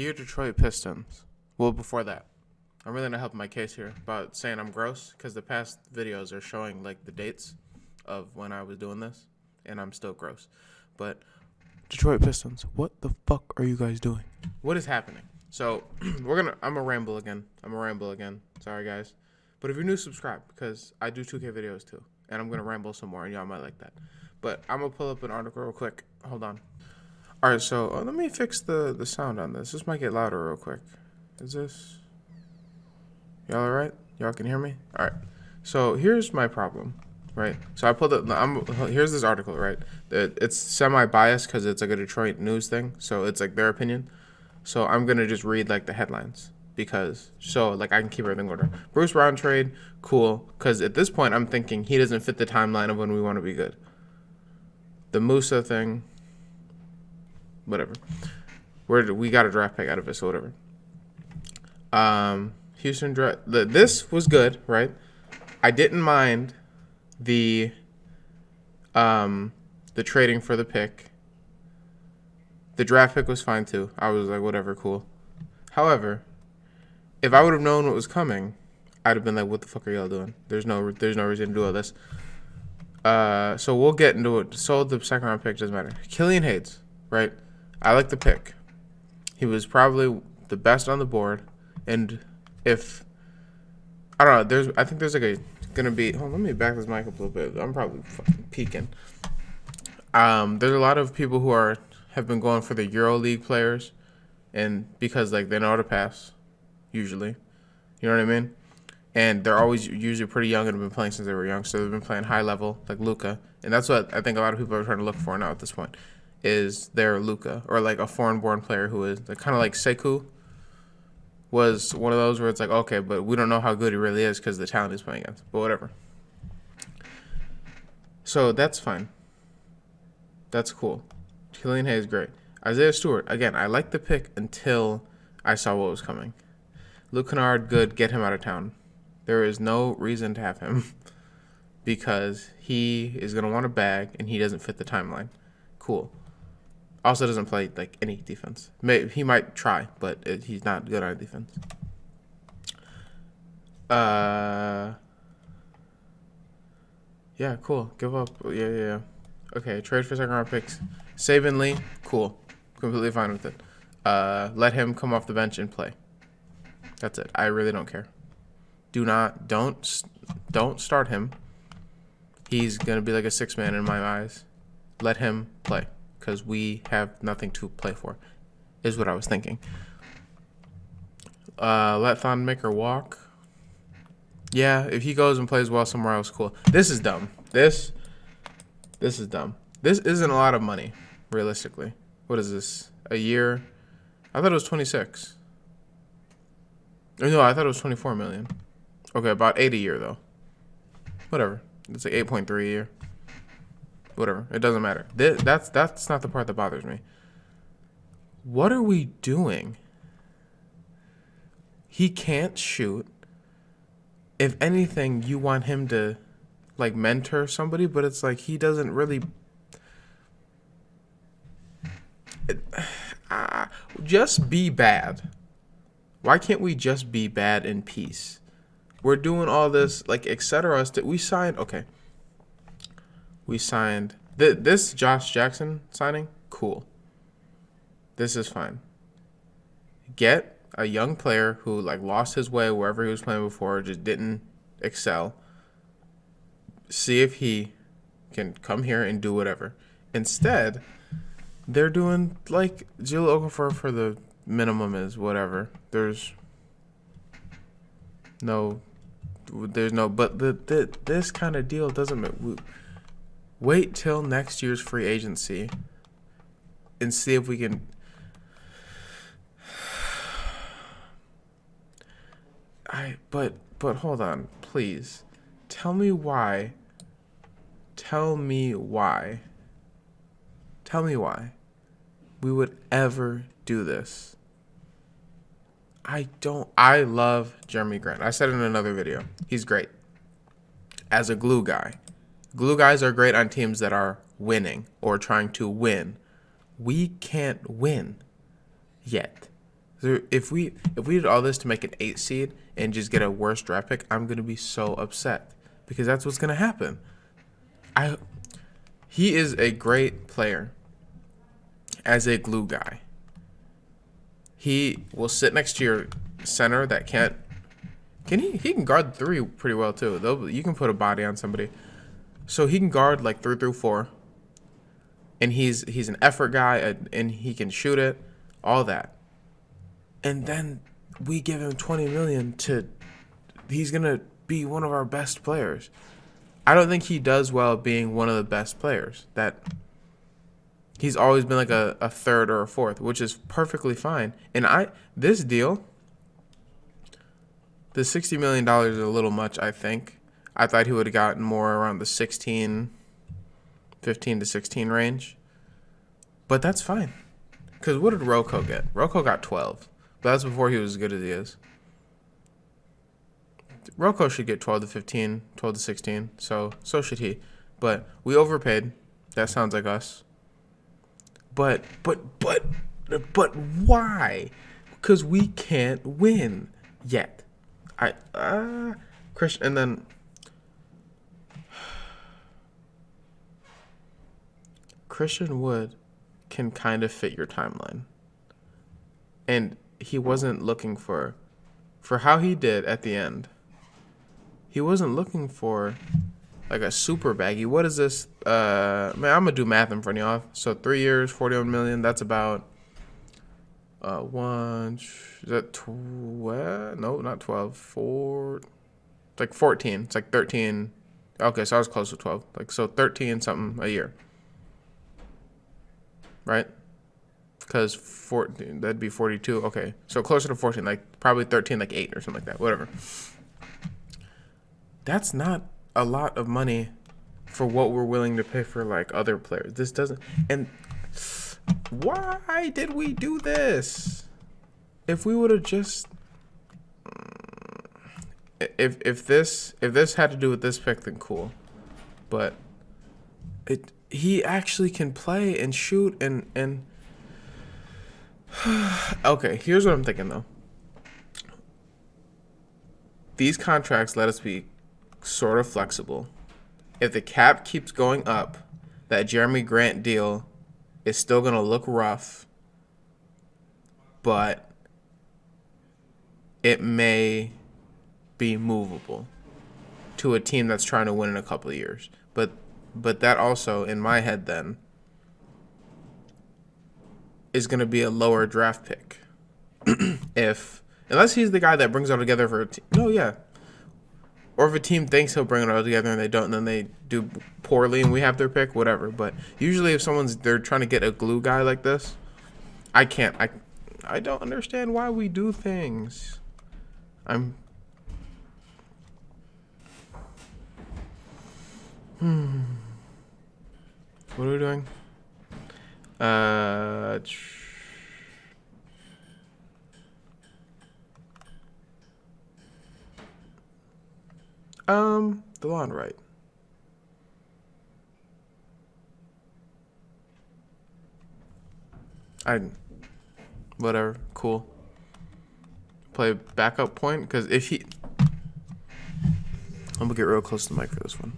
Dear Detroit Pistons. Well, before that, I'm really gonna help my case here about saying I'm gross because the past videos are showing like the dates of when I was doing this, and I'm still gross. But Detroit Pistons, what the fuck are you guys doing? What is happening? So I'm gonna ramble again. Sorry guys, but if you're new, subscribe because I do 2K videos too, and I'm gonna ramble some more, and y'all might like that. But I'm gonna pull up an article real quick. Hold on. All right, so let me fix the sound on this. This might get louder real quick. Is this... Y'all all right? Y'all can hear me? All right. So here's my problem, right? So I pulled here's this article, right? It's semi-biased because it's like a Detroit news thing. So it's like their opinion. So I'm going to just read like the headlines so like I can keep everything in order. Bruce Brown trade, cool. Because at this point I'm thinking he doesn't fit the timeline of when we want to be good. The Musa thing... Whatever. We got a draft pick out of it, so whatever. Houston draft. This was good, right? I didn't mind the trading for the pick. The draft pick was fine too. I was like, whatever, cool. However, if I would have known what was coming, I'd have been like, what the fuck are y'all doing? There's no reason to do all this. So we'll get into it. Sold the second round pick, doesn't matter. Killian Hayes, right? I like the pick. He was probably the best on the board, and if I don't know, I think there's like gonna be. Hold on, let me back this mic up a little bit. I'm probably fucking peeking. There's a lot of people who have been going for the EuroLeague players, and because like they know how to pass, usually, you know what I mean, and they're always usually pretty young and have been playing since they were young, so they've been playing high level like Luka, and that's what I think a lot of people are trying to look for now at this point. Is their Luka, or like a foreign-born player who is like, kind of like Sekou was one of those where it's like, okay, but we don't know how good he really is because the talent he's playing against, but whatever. So that's fine. That's cool. Killian Hayes, great. Isaiah Stewart, again, I liked the pick until I saw what was coming. Luke Kennard, good, get him out of town. There is no reason to have him because he is going to want a bag and he doesn't fit the timeline. Cool. Also doesn't play like any defense. He might try, but he's not good on defense. Yeah, cool. Give up. Yeah. Okay, trade for second round picks. Saban Lee, cool. Completely fine with it. Let him come off the bench and play. That's it. I really don't care. Don't start him. He's gonna be like a six man in my eyes. Let him play. Because we have nothing to play for, is what I was thinking. Let Thonmaker walk. Yeah, if he goes and plays well somewhere else, cool. This is dumb. This is dumb. This isn't a lot of money, realistically. What is this? A year? I thought it was 26. Or no, I thought it was 24 million. Okay, about 8 a year though. Whatever. It's like 8.3 a year. Whatever. It doesn't matter. That's not the part that bothers me. What are we doing? He can't shoot. If anything, you want him to like mentor somebody, but it's like he doesn't really. Just be bad. Why can't we just be bad in peace? We're doing all this like etc. We signed. Okay. We signed this Josh Jackson signing. Cool. This is fine. Get a young player who like lost his way wherever he was playing before, just didn't excel. See if he can come here and do whatever. Instead, they're doing like Jill Okafor for the minimum is whatever. There's no, but this kind of deal doesn't make. Wait till next year's free agency and see if we can. But hold on, please. Tell me why we would ever do this. I love Jeremy Grant. I said it in another video. He's great as a glue guy. Glue guys are great on teams that are winning or trying to win. We can't win yet. If we did all this to make an 8 seed and just get a worse draft pick, I'm gonna be so upset because that's what's gonna happen. He is a great player as a glue guy. He will sit next to your center that can't. He can guard 3 pretty well too. You can put a body on somebody, so he can guard like 3 through 4. And he's an effort guy, and he can shoot it, all that. And then we give him $20 million he's gonna be one of our best players. I don't think he does well being one of the best players. That he's always been like a third or a fourth, which is perfectly fine. And this deal, the $60 million is a little much, I think. I thought he would have gotten more around the 15 to 16 range. But that's fine. Because what did Rocco get? Rocco got 12. But that's before he was as good as he is. Rocco should get 12 to 15, 12 to 16. So should he. But we overpaid. That sounds like us. But why? Because we can't win yet. Christian, and then Christian Wood can kind of fit your timeline. And he wasn't looking for how he did at the end. He wasn't looking for like a super baggy. What is this? Man, I'm gonna do math in front of y'all. So 3 years, 41 million. That's about is that 12? No, not 12. 4. It's like 14. It's like 13. Okay, so I was close to 12. Like so 13 something a year. Right? Because that'd be 42. Okay, so closer to 14, like probably 13, like 8 or something like that. Whatever. That's not a lot of money for what we're willing to pay for like other players. This doesn't. And why did we do this? If we would have just, if this had to do with this pick, then cool. But he actually can play and shoot and okay, here's what I'm thinking though. These contracts let us be sort of flexible. If the cap keeps going up, that Jeremy Grant deal is still going to look rough, but it may be movable to a team that's trying to win in a couple of years. But that also, in my head then, is going to be a lower draft pick. Unless he's the guy that brings it all together for a team. No, yeah. Or if a team thinks he'll bring it all together and they don't, and then they do poorly and we have their pick, whatever. But usually if they're trying to get a glue guy like this, I don't understand why we do things. What are we doing? The lawn right. Whatever, cool. Play backup point, because I'm gonna get real close to the mic for this one.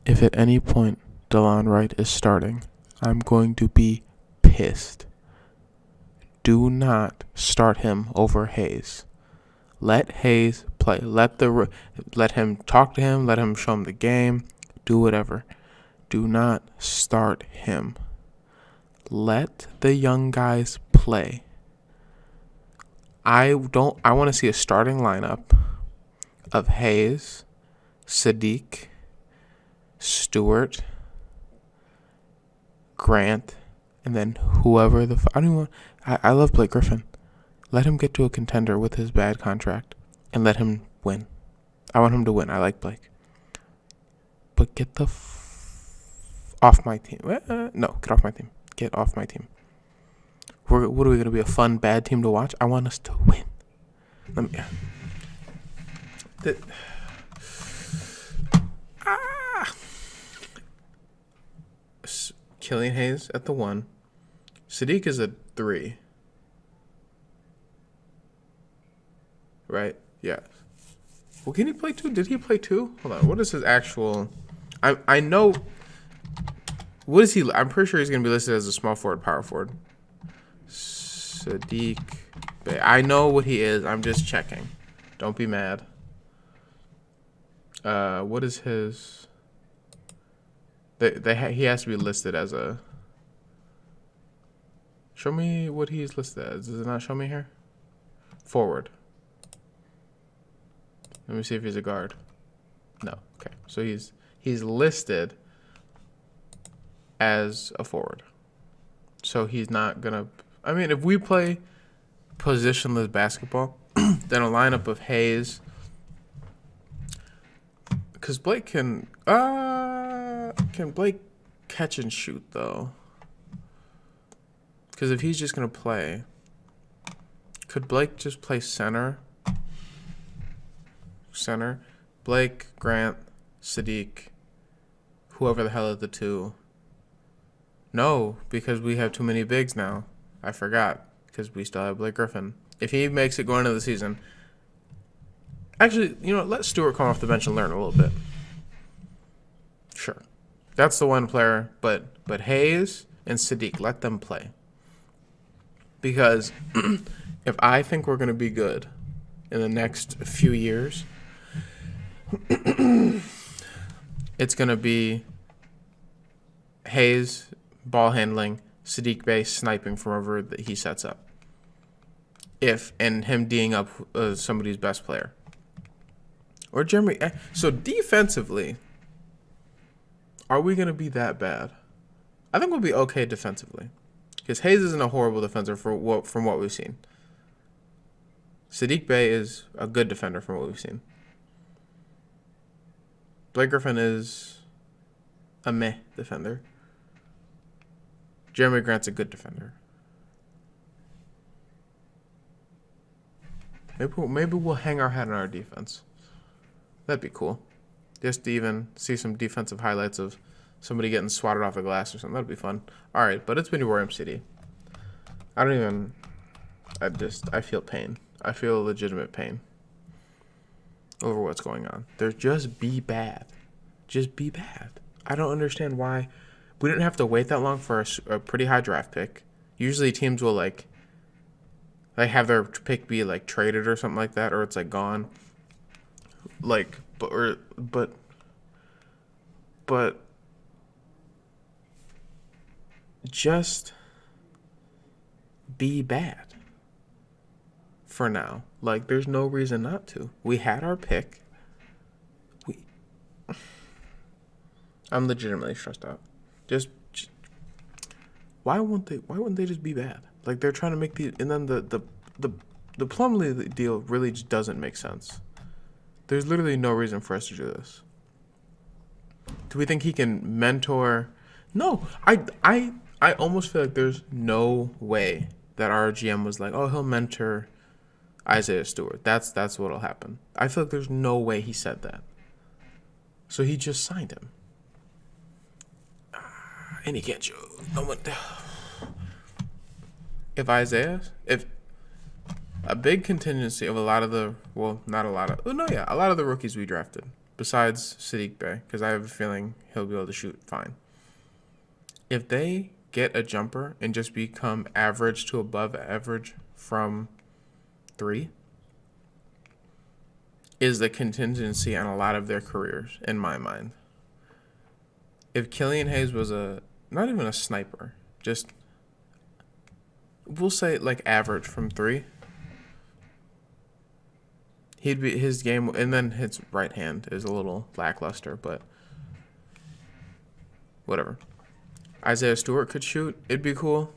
If at any point DeLon Wright is starting, I'm going to be pissed. Do not start him over Hayes. Let Hayes play. Let him talk to him. Let him show him the game. Do whatever. Do not start him. Let the young guys play. I want to see a starting lineup of Hayes, Sadiq, Stewart, Grant, and then whoever I love Blake Griffin. Let him get to a contender with his bad contract and let him win. I want him to win. I like Blake. But get the off my team. No, get off my team. Get off my team. What are we going to be, a fun, bad team to watch? I want us to win. Killian Hayes at the 1. Sadiq is a 3. right? Yeah. Well, can he play 2? Did he play 2? Hold on. What is his actual? I know. What is he? I'm pretty sure he's gonna be listed as a small forward, power forward. Sadiq Bey. I know what he is. I'm just checking. Don't be mad. What is his? He has to be listed as a. Show me what he's listed as. Does it not show me here? Forward. Let me see if he's a guard. No. Okay. So he's listed as a forward. So he's not gonna. I mean, if we play positionless basketball, then a lineup of Hayes. Because Blake can Blake catch and shoot though? Because if he's just gonna play, could Blake just play center? Center, Blake, Grant, Sadiq, whoever the hell is the 2. No, because we have too many bigs now. I forgot because we still have Blake Griffin. If he makes it going into the season, actually, you know, let Stewart come off the bench and learn a little bit. Sure, that's the one player, but Hayes and Sadiq, let them play. Because if I think we're gonna be good in the next few years, it's gonna be Hayes ball handling, Sadiq Bey sniping from wherever that he sets up. And him D'ing up somebody's best player. Or Jeremy. So defensively, are we gonna be that bad? I think we'll be okay defensively, because Hayes isn't a horrible defender from what we've seen. Sadiq Bey is a good defender from what we've seen. Blake Griffin is a meh defender. Jeremy Grant's a good defender. Maybe we'll hang our hat on our defense. That'd be cool. Just to even see some defensive highlights of somebody getting swatted off the glass or something. That'd be fun. All right, but it's been your Warm City. I feel pain. I feel legitimate pain over what's going on. Just be bad. Just be bad. I don't understand why. We didn't have to wait that long for a pretty high draft pick. Usually teams will like have their pick be like traded or something like that, or it's like gone. Like, but just be bad for now. Like, there's no reason not to. We had our pick. I'm legitimately stressed out. Just why wouldn't they just be bad? Like, they're trying to make and then the Plumlee deal really just doesn't make sense. There's literally no reason for us to do this. Do we think he can mentor? No, I almost feel like there's no way that our GM was like, oh, he'll mentor Isaiah Stewart. That's what'll happen. I feel like there's no way he said that. So he just signed him. And he can't shoot. If a big contingency of a lot of the rookies we drafted, besides Sadiq Bey, because I have a feeling he'll be able to shoot fine. If they get a jumper and just become average to above average from 3, is the contingency on a lot of their careers, in my mind. If Killian Hayes was not even a sniper, just, we'll say like average from 3, he'd be his game, and then his right hand is a little lackluster, but whatever. Isaiah Stewart could shoot, it'd be cool.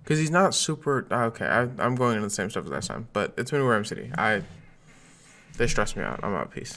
Because he's not super, okay, I'm going into the same stuff as last time, but it's been Warm City. They stress me out. I'm out. Peace.